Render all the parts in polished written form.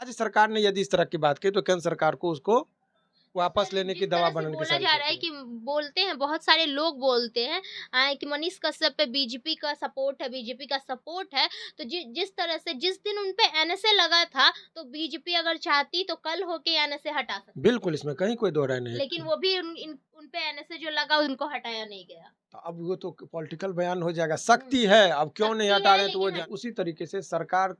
राज्य सरकार ने यदि इस तरह की बात की तो केंद्र सरकार को उसको वापस लेने की जिस दवा तरह से बनाने की बोला सारी जा रहा है शर्तें कि बोलते हैं, बहुत सारे लोग बोलते हैं कि मनीष कश्यप पे बीजेपी का सपोर्ट है, बीजेपी का सपोर्ट है। तो जिस तरह से जिस दिन उन पे एनएसए लगा था, तो बीजेपी अगर चाहती तो कल होके एनएसए हटा सकती थी। बिल्कुल, इसमें कहीं कोई दो राय नहीं लेकिन है। वो भी उन पे एनएसए जो लगा उनको हटाया नहीं गया। तो अब वो तो पॉलिटिकल बयान हो जाएगा, हुँ, शक्ति है, अब क्यों नहीं शक्ति हटा है रहे तो वो लेकिन उसी तरीके से सरकार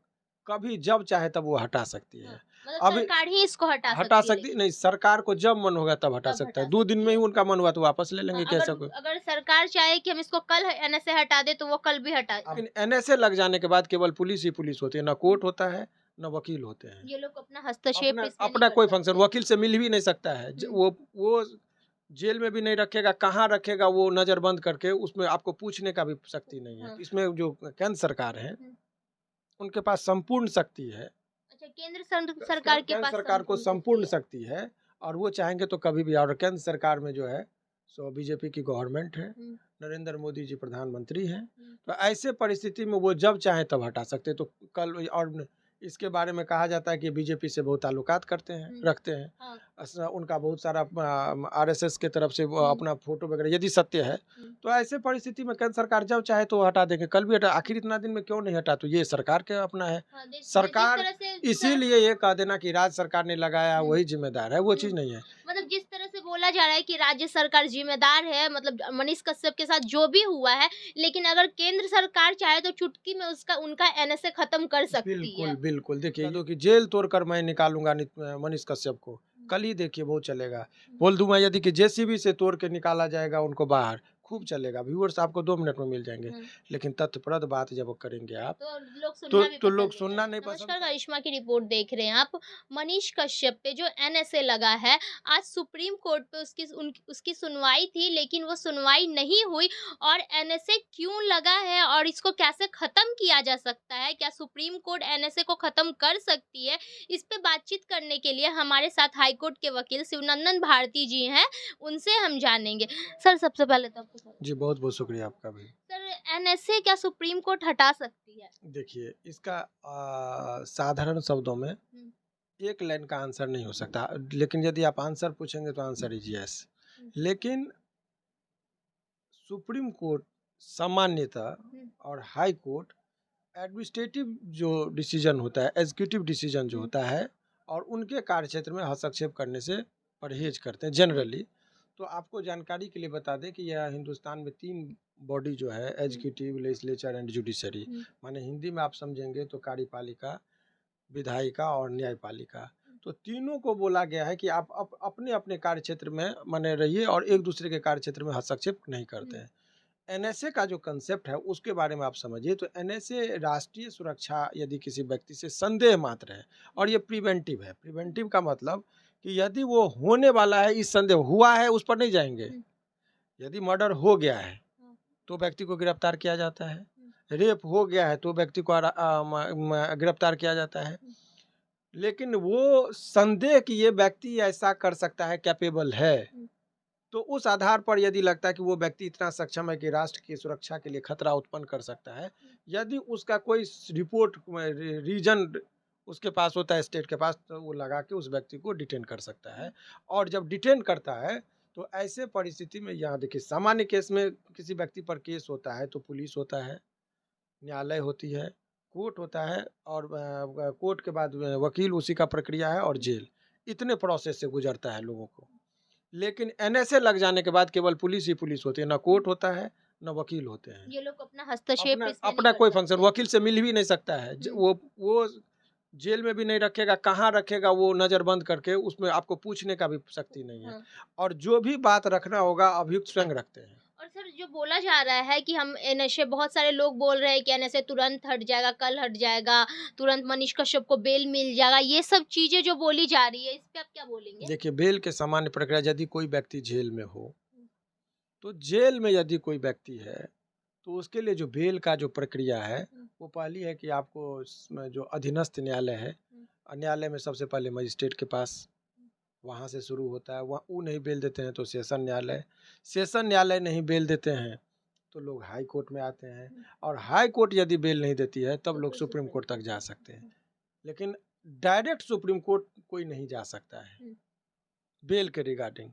कभी जब चाहे तब वो हटा सकती हाँ, है। मतलब अभी सरकार ही इसको हटा हटा सकती है सकती लेकिन, नहीं, सरकार को जब मन होगा तब हटा तब सकता है, हटा 2 दिन सकती में ही है। उनका मन हुआ तो वापस ले हाँ, लेंगे, अगर कैसा कोई। अगर सरकार चाहे कि हम इसको कल एनएसए हटा दें, तो वो कल भी हटा लेकिन एनएसए लग जाने के बाद केवल पुलिस ही पुलिस होती है, ना हुँ, कोर्ट होता है, ना वकील होते हैं। ये लोग अपना हस्तक्षेप अपना इसमें नहीं अपना कर कोई फंक्शन सकते। वकील से मिल भी नहीं सकता है। हुँ, वो जेल में भी नहीं रखेगा, कहाँ रखेगा वो नज़रबंद करके, उसमें आपको पूछने का भी शक्ति नहीं है। हाँ, इसमें जो केंद्र सरकार है, हुँ। उनके पास संपूर्ण शक्ति है। अच्छा, केंद्र सरकार के केंद्र पास सरकार को संपूर्ण शक्ति संपूर्ण है। शक्ति है और वो चाहेंगे तो कभी भी, और केंद्र सरकार में जो है सो बीजेपी की गवर्नमेंट है, हुँ, नरेंद्र मोदी जी प्रधानमंत्री हैं। हुँ, तो ऐसे परिस्थिति में वो जब चाहें तब हटा सकते हैं। तो कल और इसके बारे में कहा जाता है कि बीजेपी से बहुत ताल्लुकात करते हैं, हुँ, रखते हैं। हाँ, उनका बहुत सारा आरएसएस के तरफ से वो हुँ, अपना फोटो वगैरह यदि सत्य है, हुँ, तो ऐसे परिस्थिति में केंद्र सरकार जब चाहे तो वो हटा देंगे, कल भी हटा, आखिर इतना दिन में क्यों नहीं हटा, तो ये सरकार के अपना है। हाँ, जिस सरकार तरह से इसीलिए ये कह देना कि राज्य सरकार ने लगाया हुँ, वही जिम्मेदार है, वो हुँ, चीज़ नहीं है। मतलब जिस तरह से बोला जा रहा है कि राज्य सरकार ज़िम्मेदार है, मतलब मनीष कश्यप के साथ जो भी हुआ है, लेकिन अगर केंद्र सरकार चाहे तो चुटकी में उसका उनका एनएसए खत्म कर सकती बिल्कुल, है। बिल्कुल। देखिए दो कि जेल तोड़कर मैं निकालूँगा मनीष कश्यप को, हुँ, कल ही देखिए वो चलेगा। हुँ, बोल दूँगा यदि कि जेसीबी से तोड़ के निकाला जाएगा उनको बाहर, खूब चलेगा। व्यूअर्स आपको 2 मिनट में मिल जाएँगे। हुँ। लेकिन तथ्यप्रद बात जब करेंगे आप, तो लोग तो सुनना भी तो पसंद लोग नहीं सुनना नहीं करेंगे। पसंद नमस्कार, कर। करिश्मा की रिपोर्ट देख रहे हैं आप। मनीष कश्यप पे जो एनएसए लगा है, आज सुप्रीम कोर्ट पे उसकी सुनवाई थी, लेकिन वो सुनवाई नहीं हुई। और एनएसए क्यों लगा है और इसको कैसे खत्म किया जा सकता है? क्या सुप्रीम कोर्ट एनएसए को खत्म कर सकती है? इस पे बातचीत करने के लिए हमारे साथ हाई कोर्ट के वकील शिवनंदन भारती जी हैं, उनसे हम जानेंगे। सर, सबसे पहले तो आपको जी, बहुत-बहुत शुक्रिया आपका भी। सर, एनएसए क्या सुप्रीम कोर्ट हटा सकती है? देखिए इसका साधारण शब्दों में हुँ, एक लाइन का आंसर नहीं हो सकता, लेकिन यदि आप आंसर पूछेंगे तो आंसर इज़ येस। हुँ, लेकिन सुप्रीम कोर्ट सामान्यतः हुँ, और हाई कोर्ट एडमिनिस्ट्रेटिव जो डिसीजन होता है, एग्जीक्यूटिव डिसीजन जो हुँ, होता है, और उनके कार्यक्षेत्र में हस्तक्षेप करने से परहेज करते हैं हुँ, जनरली। तो आपको जानकारी के लिए बता दें कि यह हिंदुस्तान में 3 बॉडी जो है, हुँ, एग्जीक्यूटिव, लेजिस्लेचर एंड जुडिशरी, हुँ, माने हिंदी में आप समझेंगे तो कार्यपालिका, विधायिका और न्यायपालिका। तो तीनों को बोला गया है कि आप अपने-अपने कार्यक्षेत्र में माने रहिए और एक दूसरे के कार्यक्षेत्र में हस्तक्षेप नहीं करते हुँ, हैं। एनएसए का जो कंसेप्ट है उसके बारे में आप समझिए, तो एनएसए राष्ट्रीय सुरक्षा यदि किसी व्यक्ति से संदेह मात्र है, और ये प्रिवेंटिव है। प्रिवेंटिव का मतलब कि यदि वो होने वाला है, इस संदेह हुआ है उस पर नहीं जाएँगे। हुँ, यदि मर्डर हो गया है हाँ, तो व्यक्ति को गिरफ्तार किया जाता है। हुँ, रेप हो गया है तो व्यक्ति को गिरफ्तार किया जाता है। हुँ, लेकिन वो संदेह कि ये व्यक्ति ऐसा कर सकता है, कैपेबल है, हुँ, तो उस आधार पर यदि लगता है कि वो व्यक्ति इतना सक्षम है कि राष्ट्र की सुरक्षा के लिए खतरा उत्पन्न कर सकता है, यदि उसका कोई रिपोर्ट रीजन उसके पास होता है, स्टेट के पास, तो वो लगा के उस व्यक्ति को डिटेन कर सकता है। हुँ, और जब डिटेन करता है तो ऐसे परिस्थिति में, यहाँ देखिए सामान्य केस में किसी व्यक्ति पर केस होता है तो पुलिस होता है, न्यायालय होती है, कोर्ट होता है, और कोर्ट के बाद वकील, उसी का प्रक्रिया है, और जेल। इतने प्रोसेस से गुजरता है लोगों को। लेकिन एनएसए लग जाने के बाद केवल पुलिस ही पुलिस होती है, ना हुँ। कोर्ट होता है, ना वकील होते हैं। ये लोग अपना हस्तक्षेप अपना इसमें नहीं अपना कर कोई फंक्शन सकते। वकील से मिल भी नहीं सकता है। हुँ, वो जेल में भी नहीं रखेगा, कहाँ रखेगा वो नज़रबंद करके, उसमें आपको पूछने का भी शक्ति नहीं है। हाँ। और जो भी बात रखना होगा अभियुक्त स्वयं रखते हैं। और सर, जो बोला जा रहा है कि हम एनएसए, बहुत सारे लोग बोल रहे हैं कि एनएसए तुरंत हट जाएगा, कल हट जाएगा, तुरंत मनीष कश्यप को बेल मिल जाएगा। ये सब चीज़ें जो बोली जा रही है, इस पे आप क्या बोलेंगे? देखिए बेल के सामान्य प्रक्रिया, यदि कोई व्यक्ति जेल में हो, हुँ, तो जेल में यदि कोई व्यक्ति है तो उसके लिए जो बेल का जो प्रक्रिया है, हुँ, वो पहली है कि आपको उसमें जो अधीनस्थ न्यायालय है, हुँ, न्यायालय में सबसे पहले मजिस्ट्रेट के पास, वहाँ से शुरू होता है। वहाँ वो नहीं बेल देते हैं तो सेशन न्यायालय नहीं बेल देते हैं तो लोग हाई कोर्ट में आते हैं, हुँ, और हाई कोर्ट यदि बेल नहीं देती है तब तो लोग फिर सुप्रीम सुप्रीम कोर्ट तक कोर्ट जा जाते सकते हैं। हैं। लेकिन डायरेक्ट सुप्रीम कोर्ट कोई नहीं जा सकता है हुँ। बेल के रिगार्डिंग।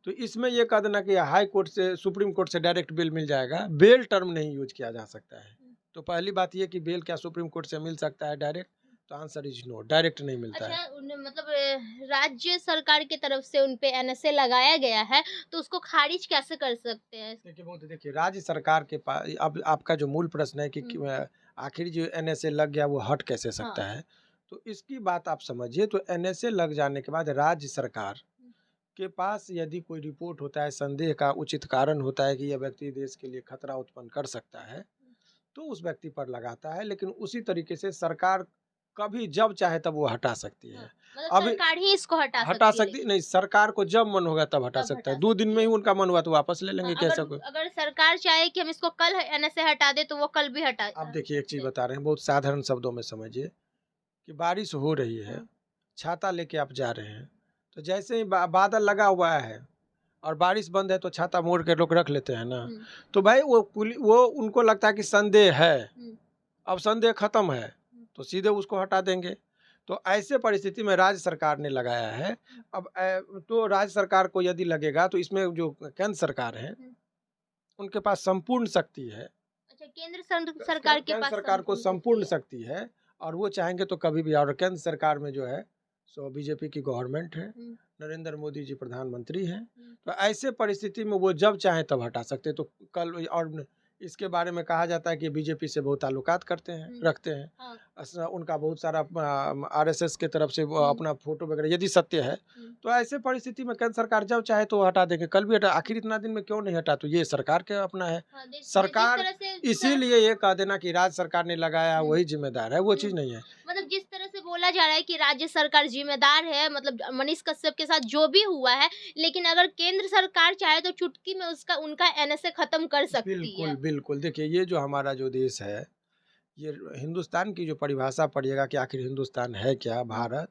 तो इसमें ये कह देना कि हाई कोर्ट से सुप्रीम कोर्ट से डायरेक्ट बेल मिल जाएगा, बेल टर्म नहीं यूज किया जा सकता है। तो पहली बात ये कि बेल क्या सुप्रीम कोर्ट से मिल सकता है डायरेक्ट? तो आंसर इज नो, डायरेक्ट नहीं मिलता है। अच्छा, उन मतलब राज्य सरकार की तरफ से उन पे एनएसए लगाया गया है, तो उसको खारिज कैसे कर सकते हैं? देखिए राज्य सरकार के पास, अब आपका जो मूल प्रश्न है कि आखिर जो एनएसए लग गया वो हट कैसे सकता है, तो इसकी बात आप समझिए। तो एनएसए लग जाने के बाद राज्य सरकार के पास यदि कोई रिपोर्ट होता है, संदेह का उचित कारण होता है कि यह व्यक्ति देश के लिए खतरा उत्पन्न कर सकता है, तो उस व्यक्ति पर लगाता है। लेकिन उसी तरीके से सरकार कभी जब चाहे तब वो हटा सकती है। मतलब अभी सरकार ही इसको हटा हटा सकती है सकती नहीं, सरकार को जब मन होगा तब हटा तब सकता है। हटा 2 दिन सकती में ही है। उनका मन हुआ तो वापस ले लेंगे, अगर कैसा कोई। अगर सरकार चाहे कि हम इसको कल एनएसए हटा दें, तो वो कल भी हटा आप देखिए एक चीज़ सकते हैं। बता रहे हैं, बहुत साधारण शब्दों में समझिए कि बारिश हो रही है, हाँ। छाता लेके आप जा रहे हैं, तो जैसे ही बादल लगा हुआ है और बारिश बंद है तो छाता मोड़ के लोग रख लेते हैं ना। हुँ, तो भाई वो उनको लगता है कि संदेह है, हुँ, अब संदेह खत्म है, तो सीधे उसको हटा देंगे। तो ऐसे परिस्थिति में राज्य सरकार ने लगाया है। अब तो राज्य सरकार को यदि लगेगा तो इसमें जो केंद्र सरकार है हुँ। उनके पास संपूर्ण शक्ति है। अच्छा, केंद्र सरकार के केंद्र पास सरकार को संपूर्ण शक्ति संपूर्ण है। शक्ति है और वो चाहेंगे तो कभी भी। और केंद्र सरकार में जो है सो बीजेपी की गवर्नमेंट है, हुँ, नरेंद्र मोदी जी प्रधानमंत्री हैं। हुँ। तो ऐसे परिस्थिति में वो जब चाहें तब हटा सकते हैं। तो कल और इसके बारे में कहा जाता है कि बीजेपी से बहुत ताल्लुकात करते हैं, हुँ। रखते हैं। हाँ। उनका बहुत सारा आरएसएस के तरफ से वो हुँ, अपना फोटो वगैरह यदि सत्य है, हुँ। तो ऐसे परिस्थिति में केंद्र सरकार जब चाहे तो वो हटा देंगे, कल भी हटा। आखिर इतना दिन में क्यों नहीं हटा? तो ये सरकार के अपना है। हाँ, जिस सरकार तरह से इसीलिए ये कह देना कि राज्य सरकार ने लगाया हुँ, वही जिम्मेदार है, वो चीज़ हुँ। नहीं है। मतलब जिस तरह से बोला जा रहा है कि राज्य सरकार जिम्मेदार है, मतलब मनीष कश्यप के साथ जो भी हुआ है, लेकिन अगर केंद्र सरकार चाहे तो चुटकी में उसका उनका एनएसए खत्म कर सकती बिल्कुल, है। बिल्कुल। देखिए ये जो हमारा जो देश है, ये हिंदुस्तान की जो परिभाषा पढ़िएगा कि आखिर हिंदुस्तान है क्या, हुँ, भारत,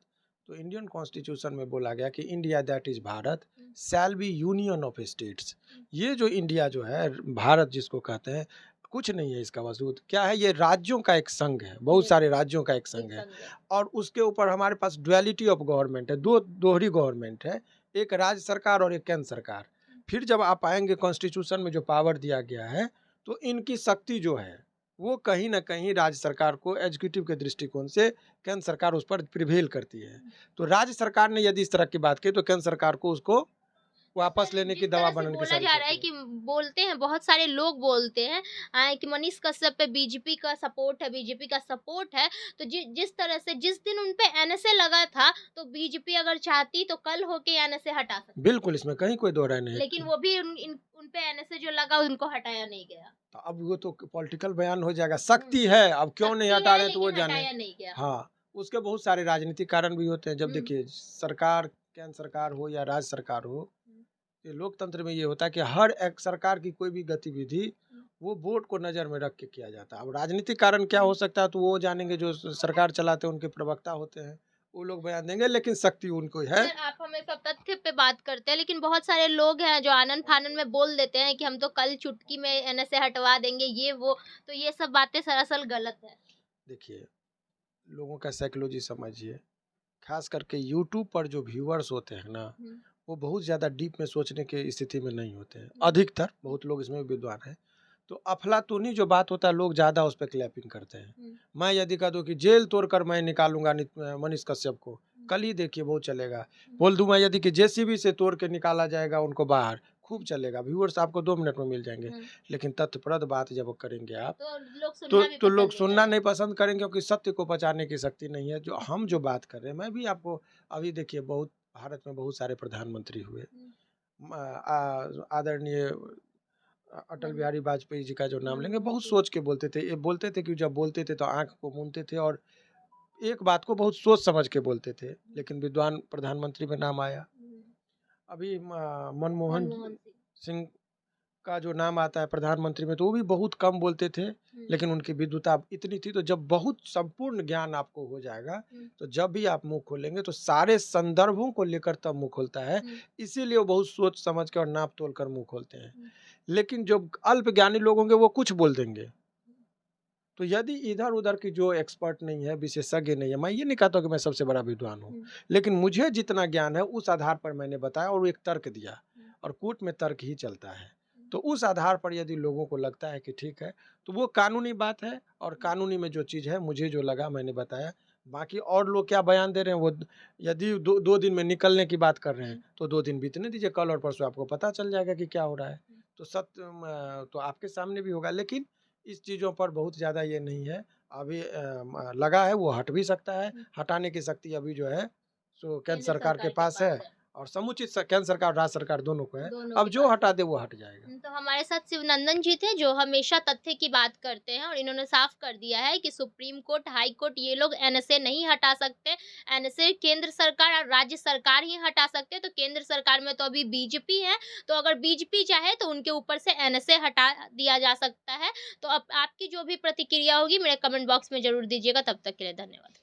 तो इंडियन कॉन्स्टिट्यूशन में बोला गया कि इंडिया दैट इज़ भारत हुँ, shall be union of states. हुँ। ये जो इंडिया जो है, भारत जिसको कहते हैं, कुछ नहीं है इसका वजूद। क्या है? ये राज्यों का एक संघ है, बहुत यस, सारे राज्यों का एक एक संघ है। संग है। और उसके ऊपर हमारे पास डुअलिटी ऑफ गवर्नमेंट है, दो दोहरी गवर्नमेंट है, एक राज्य सरकार और एक केंद्र सरकार। फिर जब आप आएँगे कॉन्स्टिट्यूशन में जो पावर दिया गया है, तो इनकी शक्ति जो है, वो कहीं न कहीं राज्य सरकार को एग्जीक्यूटिव के दृष्टिकोण से केंद्र सरकार उस पर प्रिवेल करती है। तो राज्य सरकार ने यदि इस तरह की बात की तो केंद्र सरकार को उसको वापस अच्छा, लेने की जिस तरह दवा से बनने की बोला सारी जा रहा है शक्ति है। कि बोलते हैं, बहुत सारे लोग बोलते हैं कि मनीष कश्यप पे बीजेपी का सपोर्ट है, बीजेपी का सपोर्ट है। तो जिस तरह से जिस दिन उन पे एनएसए लगा था, तो बीजेपी अगर चाहती तो कल होके एनएसए हटा सकती बिल्कुल, थी। इसमें कहीं कोई दो राय नहीं लेकिन है। वो भी उन पे एनएसए जो लगा उनको हटाया नहीं गया। तो अब वो तो पॉलिटिकल बयान हो जाएगा, शक्ति है, अब क्यों नहीं शक्ति हटा है रहे हैं तो वो लेकिन जाने। हटाया नहीं गया। हाँ, उसके बहुत सारे राजनीतिक कारण भी होते हैं। जब हुँ, देखिए सरकार, केंद्र सरकार हो या राज्य सरकार हो, हुँ, ये लोकतंत्र में ये होता है कि हर एक सरकार की कोई भी गतिविधि हुँ, वो वोट को नज़र में रख के किया जाता है। अब राजनीतिक कारण क्या हो हुँ। सकता है तो वो जानेंगे, जो सरकार चलाते हैं उनके प्रवक्ता होते हैं, वो लोग बयान देंगे, लेकिन शक्ति उनको है। खैर, आप हमेशा तथ्य पे बात करते हैं, लेकिन बहुत सारे लोग हैं जो आनन-फानन में बोल देते हैं कि हम तो कल चुटकी में एनएसए हटवा देंगे, ये वो। तो ये सब बातें सरासर गलत है। देखिए, लोगों का साइकोलॉजी समझिए, खास करके यूट्यूब पर जो व्यूअर्स होते हैं ना, हुँ, वो बहुत ज़्यादा डीप में सोचने की स्थिति में नहीं होते हैं। हुँ, अधिकतर, हुँ, बहुत लोग इसमें विद्वान हैं। तो अफलातूनी जो बात होता है, लोग ज़्यादा उस पे क्लैपिंग करते हैं। हुँ, मैं यदि कह दूँ कि जेल तोड़कर मैं निकालूँगा मनीष कश्यप को, हुँ, कल ही देखिए बहुत चलेगा। हुँ। बोल दूँ मैं यदि कि जेसीबी से तोड़ के निकाला जाएगा उनको बाहर, खूब चलेगा। व्यूअर्स आपको 2 मिनट में मिल जाएँगे। हुँ, लेकिन तथ्यप्रद बात जब करेंगे आप, तो लोग तो सुनना भी लोग पसंद नहीं सुनना नहीं करेंगे। पसंद करेंगे, क्योंकि सत्य को पचाने की शक्ति नहीं है। जो हम जो बात कर रहे हैं, मैं भी आपको अभी देखिए, बहुत भारत में बहुत सारे प्रधानमंत्री हुए। हुँ, आदरणीय अटल मन बिहारी वाजपेयी जी का जो नाम लेंगे, मनमोहन बहुत सिंह। सोच के बोलते थे। ये बोलते थे कि जब बोलते थे तो आँख को मूंदते थे और एक बात को बहुत सोच समझ के बोलते थे, हुँ, लेकिन विद्वान प्रधानमंत्री में नाम आया। हुँ, अभी मनमोहन मनमोहन सिंह। सिंह का जो नाम आता है प्रधानमंत्री में, तो वो भी बहुत कम बोलते थे, हुँ, लेकिन उनकी विद्वता इतनी थी। तो जब बहुत संपूर्ण ज्ञान आपको हो जाएगा, हुँ, तो जब भी आप मुँह खोलेंगे तो सारे संदर्भों को लेकर तब मुँह खोलता है। हुँ, इसीलिए वो बहुत सोच समझ के और नाप तोल कर मुँह खोलते हैं। हुँ, लेकिन जो अल्प ज्ञानी लोग होंगे वो कुछ बोल देंगे, तो यदि इधर-उधर की जो एक्सपर्ट नहीं है, विशेषज्ञ नहीं है, मैं ये नहीं कहता हूँ कि मैं सबसे बड़ा विद्वान हूँ, हुँ, लेकिन मुझे जितना ज्ञान है उस आधार पर मैंने बताया और एक तर्क दिया हुँ, और कोर्ट में तर्क ही चलता है। हुँ, तो उस आधार पर यदि लोगों को लगता है कि ठीक है, तो वो कानूनी बात है और हुँ, कानूनी में जो चीज़ है मुझे जो लगा मैंने बताया। बाकी और लोग क्या बयान दे रहे हैं वो यदि 2 दिन में निकलने की बात कर रहे हैं, हुँ, तो 2 दिन बीतने दीजिए, कल और परसों आपको पता चल जाएगा कि क्या हो रहा है। हुँ। तो सत्य तो आपके सामने भी होगा लेकिन इस चीज़ों पर बहुत ज़्यादा ये नहीं है। अभी लगा है वो हट भी सकता है, हुँ, हटाने की शक्ति अभी जो है सो केंद्र केंद्र सरकार के सरकार के पास पास है है, और समुचित केंद्र सरकार, राज्य सरकार दोनों को है। दोनों अब के जो पास है। हटा दे वो हट जाएगा। तो हमारे साथ शिवनंदन जी थे जो हमेशा तथ्य की बात करते हैं और इन्होंने साफ कर दिया है कि सुप्रीम कोर्ट, हाई कोर्ट ये लोग एनएसए नहीं हटा सकते। एनएसए केंद्र सरकार और राज्य सरकार ही हटा सकते हैं। तो केंद्र सरकार में तो अभी बीजेपी है, तो अगर बीजेपी चाहे तो उनके ऊपर से एनएसए हटा दिया जा सकता है। तो अब आपकी जो भी प्रतिक्रिया होगी मेरे कमेंट बॉक्स में ज़रूर दीजिएगा। तब तक के लिए धन्यवाद।